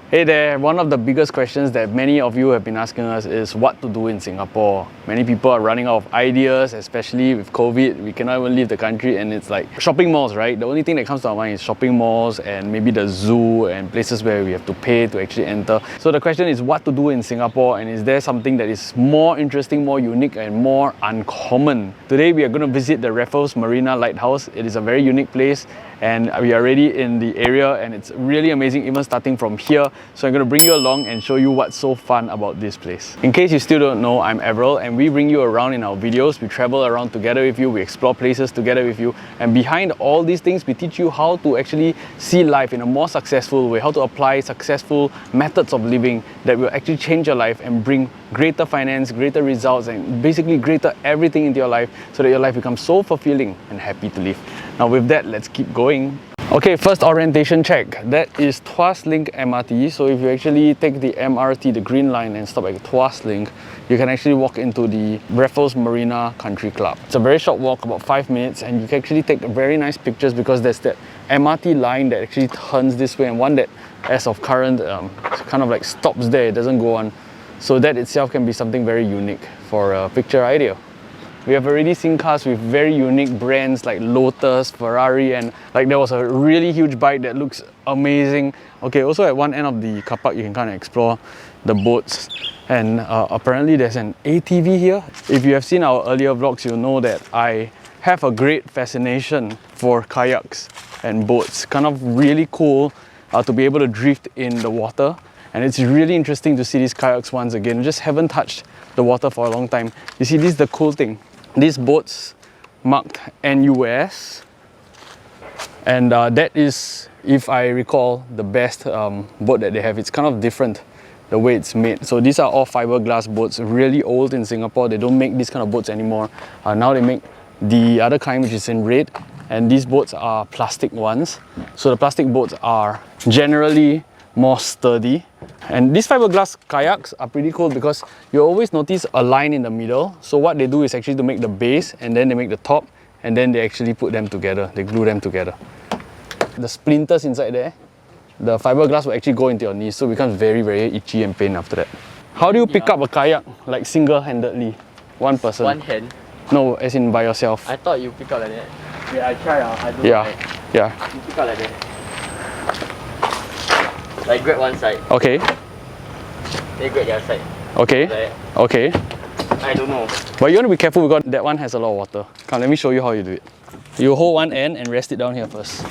Hey there, one of the biggest questions that many of you have been asking us is what to do in Singapore. Many people are running out of ideas, especially with COVID. We cannot even leave the country and it's like shopping malls, right? The only thing that comes to our mind is shopping malls and maybe the zoo and places where we have to pay to actually enter. So the question is what to do in Singapore, and is there something that is more interesting, more unique and more uncommon? Today we are going to visit the Raffles Marina Lighthouse. It is a very unique place and we are already in the area and it's really amazing even starting from here. So I'm going to bring you along and show you what's so fun about this place. In case you still don't know, I'm Avril and we bring you around in our videos. We travel around together with you, we explore places together with you, and behind all these things we teach you how to actually see life in a more successful way, how to apply successful methods of living that will actually change your life and bring greater finance, greater results and basically greater everything into your life so that your life becomes so fulfilling and happy to live. Now with that, let's keep going. Okay, first orientation check. That is Tuas Link MRT. So if you actually take the MRT, the green line, and stop at Tuas Link, you can actually walk into the Raffles Marina Country Club. It's a very short walk, about 5 minutes, and you can actually take very nice pictures because there's that MRT line that actually turns this way and one that, as of current, kind of like stops there, it doesn't go on. So that itself can be something very unique for a picture idea. We have already seen cars with very unique brands like Lotus, Ferrari, and like there was a really huge bike that looks amazing. Okay, also at one end of the car park you can kind of explore the boats, and apparently there's an ATV here. If you have seen our earlier vlogs, you'll know that I have a great fascination for kayaks and boats. Kind of really cool to be able to drift in the water. And it's really interesting to see these kayaks once again. I just haven't touched the water for a long time. You see, this is the cool thing. These boats marked NUS, and that is, if I recall, the best boat that they have. It's kind of different the way it's made. So these are all fiberglass boats, really old in Singapore. They don't make these kind of boats anymore. Now they make the other kind, which is in red, and these boats are plastic ones. So the plastic boats are generally more sturdy. And these fiberglass kayaks are pretty cool because you always notice a line in the middle. So what they do is actually to make the base, and then they make the top, and then they actually put them together, they glue them together. The splinters inside there, the fiberglass will actually go into your knees, so it becomes very, very itchy and pain after that. How do you pick up a kayak like single-handedly? One person? One hand? No, as in by yourself. I thought you pick up like that. Wait, I try. I don't Yeah, know. yeah. You pick up like that. Like grab one side. Okay. Then grab the other side. Okay. Like Okay. I don't know. But you want to be careful because that one has a lot of water. Come, let me show you how you do it. You hold one end and rest it down here first.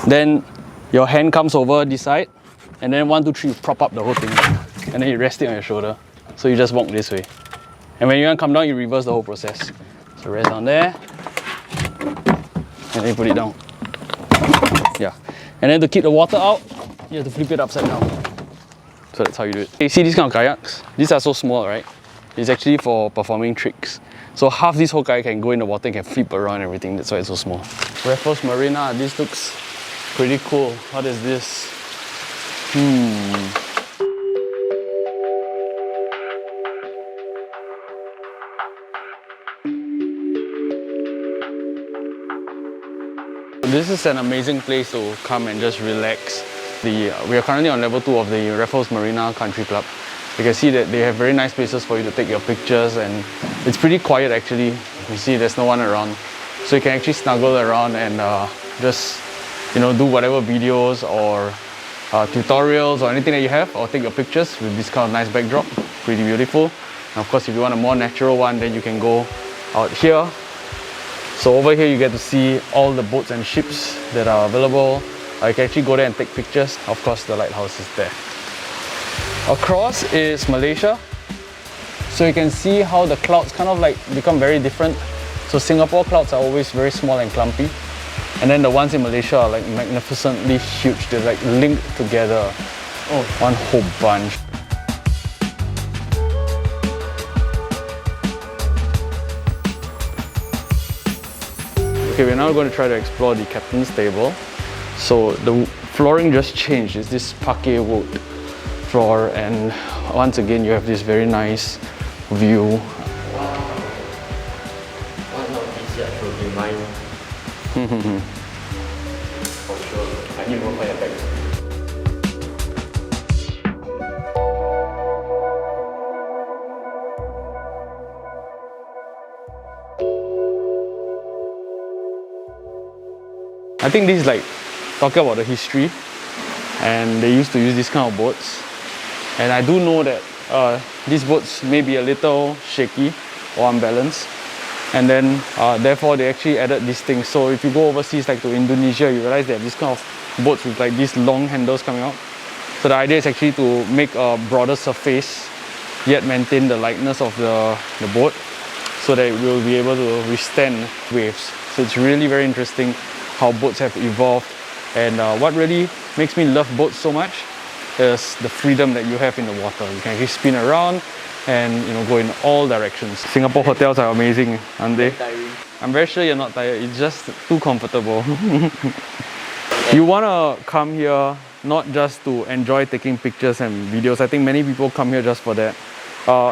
Then your hand comes over this side, and then 1, 2, 3, you prop up the whole thing, and then you rest it on your shoulder. So you just walk this way. And when you want to come down, you reverse the whole process. So rest down there, and then you put it down. Yeah. And then to keep the water out, you have to flip it upside down. So that's how you do it. You see these kind of kayaks? These are so small, right? It's actually for performing tricks. So half this whole kayak can go in the water and can flip around and everything. That's why it's so small. Raffles Marina, this looks pretty cool. What is this? This is an amazing place to come and just relax. We are currently on level 2 of the Raffles Marina Country Club. You can see that they have very nice places for you to take your pictures, and it's pretty quiet actually. You see there's no one around. So you can actually snuggle around and just do whatever videos or tutorials or anything that you have, or take your pictures with this kind of nice backdrop. Pretty beautiful. And of course, if you want a more natural one, then you can go out here. So over here you get to see all the boats and ships that are available. You can actually go there and take pictures. Of course, the lighthouse is there. Across is Malaysia. So you can see how the clouds kind of like become very different. So Singapore clouds are always very small and clumpy. And then the ones in Malaysia are like magnificently huge. They're like linked together. Oh, one whole bunch. Okay, we're now going to try to explore the captain's table. So the flooring just changed. It's this parquet wood floor, and once again you have this very nice view. One of these should be mine. For sure. I need more fire back. I think this is like talking about the history, and they used to use this kind of boats. And I do know that these boats may be a little shaky or unbalanced, and then therefore they actually added these things. So if you go overseas like to Indonesia, you realize they have this kind of boats with like these long handles coming out. So the idea is actually to make a broader surface yet maintain the lightness of the boat, so that it will be able to withstand waves. So it's really very interesting how boats have evolved, and what really makes me love boats so much is the freedom that you have in the water. You can actually spin around and go in all directions. Singapore hotels are amazing, aren't they? I'm very sure you're not tired, it's just too comfortable. You want to come here not just to enjoy taking pictures and videos. I think many people come here just for that.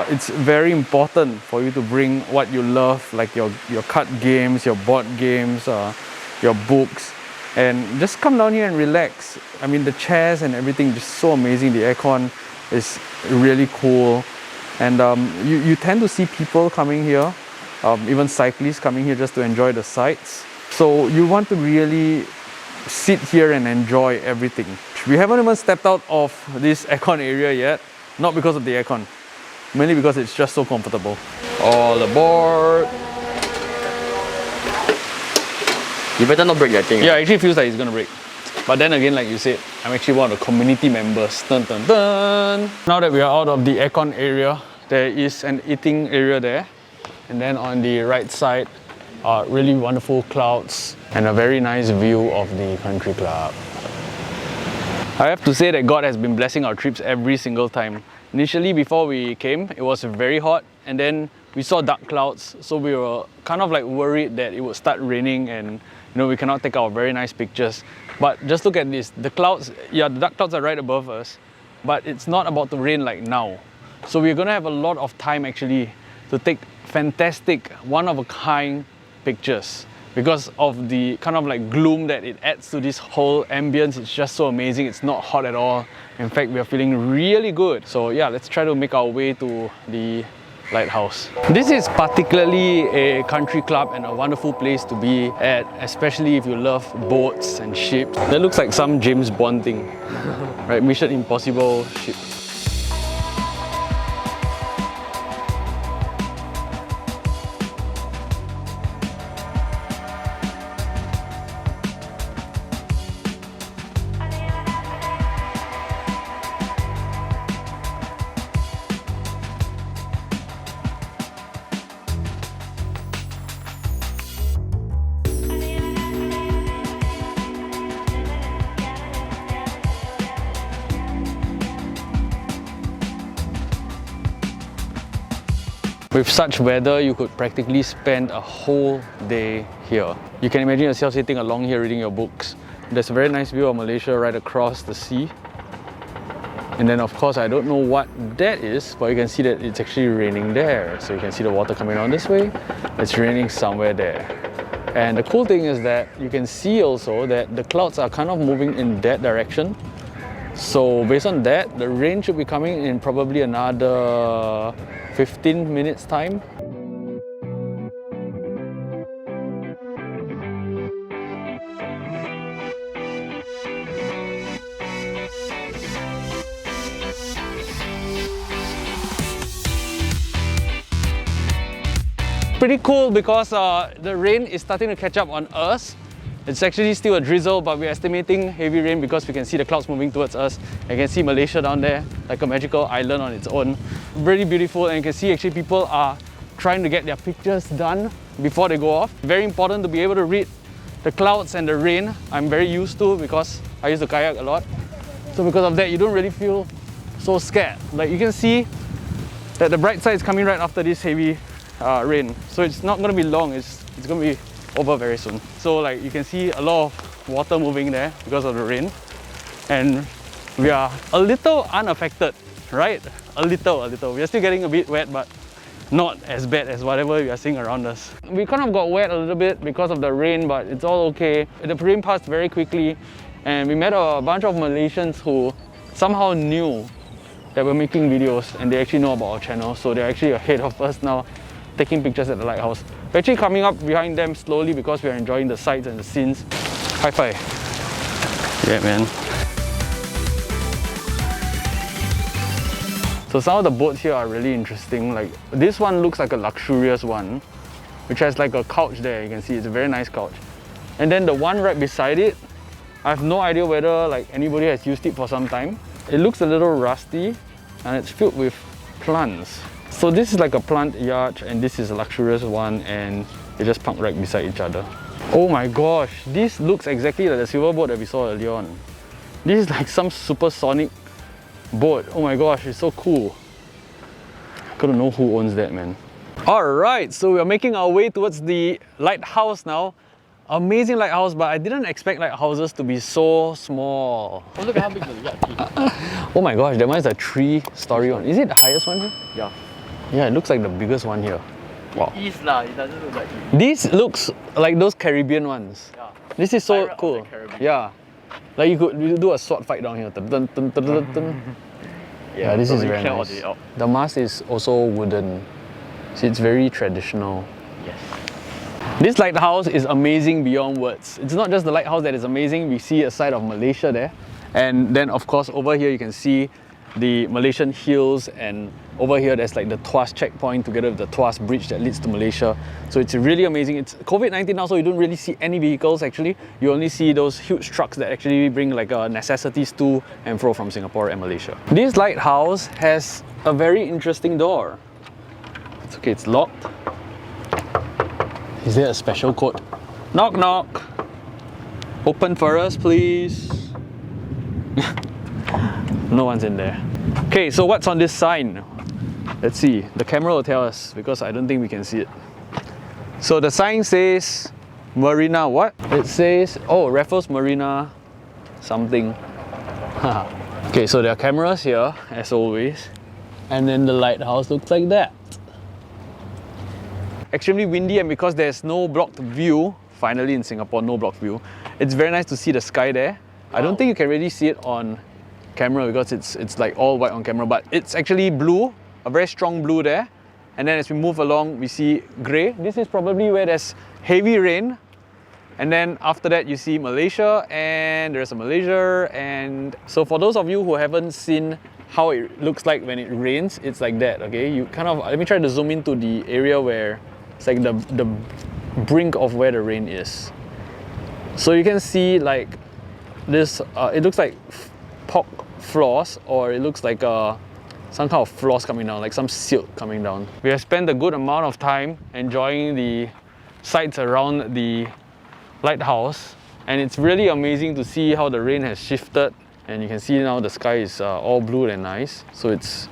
It's very important for you to bring what you love, like your card games, your board games, your books, and just come down here and relax. I mean, the chairs and everything just so amazing. The aircon is really cool, and you tend to see people coming here, even cyclists coming here just to enjoy the sights. So you want to really sit here and enjoy everything. We haven't even stepped out of this aircon area yet, not because of the aircon, mainly because it's just so comfortable. All aboard! You better not break that thing. Yeah, it actually feels like it's gonna break. But then again, like you said, I'm actually one of the community members. Dun, dun, dun. Now that we are out of the aircon area, there is an eating area there. And then on the right side are really wonderful clouds and a very nice view of the country club. I have to say that God has been blessing our trips every single time. Initially, before we came, it was very hot, and then we saw dark clouds, so we were kind of like worried that it would start raining and we cannot take our very nice pictures. But just look at this, the clouds, yeah, the dark clouds are right above us, but it's not about to rain like now. So we're gonna have a lot of time actually to take fantastic, one-of-a-kind pictures. Because of the kind of like gloom that it adds to this whole ambience. It's just so amazing. It's not hot at all. In fact, we are feeling really good. So yeah, let's try to make our way to the lighthouse. This is particularly a country club and a wonderful place to be at, especially if you love boats and ships. That looks like some James Bond thing, right? Mission Impossible ship. With such weather, you could practically spend a whole day here. You can imagine yourself sitting along here reading your books. There's a very nice view of Malaysia right across the sea. And then of course, I don't know what that is, but you can see that it's actually raining there. So you can see the water coming on this way. It's raining somewhere there. And the cool thing is that you can see also that the clouds are kind of moving in that direction. So based on that, the rain should be coming in probably another 15 minutes time. Pretty cool because the rain is starting to catch up on us. It's actually still a drizzle, but we're estimating heavy rain because we can see the clouds moving towards us. You can see Malaysia down there, like a magical island on its own. Really beautiful, and you can see actually people are trying to get their pictures done before they go off. Very important to be able to read the clouds and the rain. I'm very used to because I use to kayak a lot. So because of that, you don't really feel so scared. Like you can see that the bright side is coming right after this heavy rain. So it's not going to be long, it's going to be over very soon. So like you can see a lot of water moving there because of the rain, and we are a little unaffected, right? A little. We are still getting a bit wet, but not as bad as whatever we are seeing around us. We kind of got wet a little bit because of the rain, but it's all okay. The rain passed very quickly, and we met a bunch of Malaysians who somehow knew that we're making videos, and they actually know about our channel, so they're actually ahead of us now, taking pictures at the lighthouse. We're actually coming up behind them slowly because we're enjoying the sights and the scenes. High five. Yeah, man. So some of the boats here are really interesting. Like this one looks like a luxurious one, which has like a couch there. You can see it's a very nice couch. And then the one right beside it, I have no idea whether like anybody has used it for some time. It looks a little rusty and it's filled with plants. So this is like a plant yacht and this is a luxurious one, and they just parked right beside each other. Oh my gosh, this looks exactly like the silver boat that we saw earlier on. This is like some supersonic boat. Oh my gosh, it's so cool. I gotta know who owns that, man. Alright, so we're making our way towards the lighthouse now. Amazing lighthouse, but I didn't expect lighthouses to be so small. Oh, look at how big the yacht is. Oh my gosh, that one is a 3-story one. Is it the highest one here? Yeah. Yeah, it looks like the biggest one here. Wow. It is lah, it doesn't look like it. This looks like those Caribbean ones. Yeah. This is so Pirate of cool. the Caribbean. Yeah. Like you could do a sword fight down here. Dun, dun, dun, dun, dun, dun. Yeah, this is very nice. The mast is also wooden. So it's very traditional. Yes. This lighthouse is amazing beyond words. It's not just the lighthouse that is amazing. We see a side of Malaysia there. And then of course over here you can see the Malaysian hills, and over here there's like the Tuas checkpoint together with the Tuas bridge that leads to Malaysia. So it's really amazing. It's COVID-19 now, so you don't really see any vehicles actually. You only see those huge trucks that actually bring like necessities to and fro from Singapore and Malaysia. This lighthouse has a very interesting door. It's okay, it's locked. Is there a special code? Knock knock. Open for us, please. No one's in there. Okay, so what's on this sign? Let's see. The camera will tell us because I don't think we can see it. So the sign says Marina what? It says, oh, Raffles Marina something. Okay, so there are cameras here as always. And then the lighthouse looks like that. Extremely windy, and because there's no blocked view, finally in Singapore, no blocked view, it's very nice to see the sky there. Wow. I don't think you can really see it on camera because it's like all white on camera, but it's actually blue, a very strong blue there. And then as we move along, we see grey. This is probably where there's heavy rain. And then after that, you see Malaysia, and there's a Malaysia. And so for those of you who haven't seen how it looks like when it rains, it's like that, okay? You kind of, let me try to zoom into the area where it's like the brink of where the rain is. So you can see like this, it looks like pork floss, or it looks like some kind of floss coming down, like some silt coming down. We have spent a good amount of time enjoying the sights around the lighthouse, and it's really amazing to see how the rain has shifted, and you can see now the sky is all blue and nice. So it's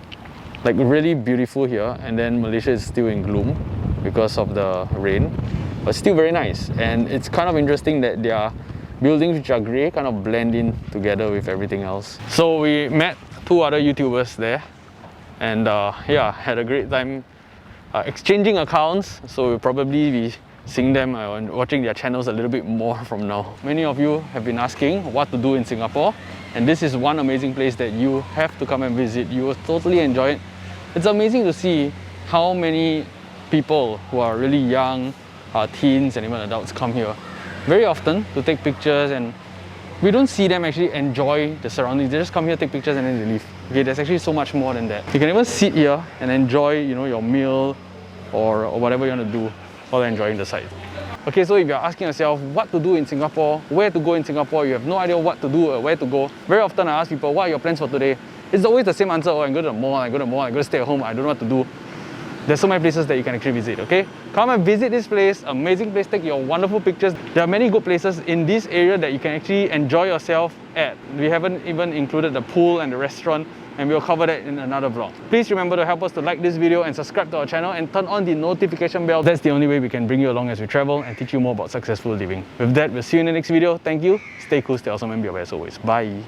like really beautiful here, and then Malaysia is still in gloom because of the rain, but still very nice. And it's kind of interesting that their buildings which are grey kind of blend in together with everything else. So we met 2 other YouTubers there, and yeah, had a great time exchanging accounts. So we'll probably be seeing them and watching their channels a little bit more from now. Many of you have been asking what to do in Singapore, and this is one amazing place that you have to come and visit. You will totally enjoy it. It's amazing to see how many people who are really young, teens and even adults come here very often to take pictures, and we don't see them actually enjoy the surroundings. They just come here, take pictures and then they leave. Okay, there's actually so much more than that. You can even sit here and enjoy, you know, your meal or whatever you want to do while enjoying the site. Okay, so if you're asking yourself what to do in Singapore, where to go in Singapore, you have no idea what to do or where to go. Very often I ask people, what are your plans for today? It's always the same answer. Oh, I go to the mall, I go to the mall, I go to stay at home, I don't know what to do. There's so many places that you can actually visit, okay? Come and visit this place, amazing place, take your wonderful pictures. There are many good places in this area that you can actually enjoy yourself at. We haven't even included the pool and the restaurant, and we'll cover that in another vlog. Please remember to help us to like this video and subscribe to our channel and turn on the notification bell. That's the only way we can bring you along as we travel and teach you more about successful living. With that, we'll see you in the next video. Thank you, stay cool, stay awesome, and be aware as always. Bye!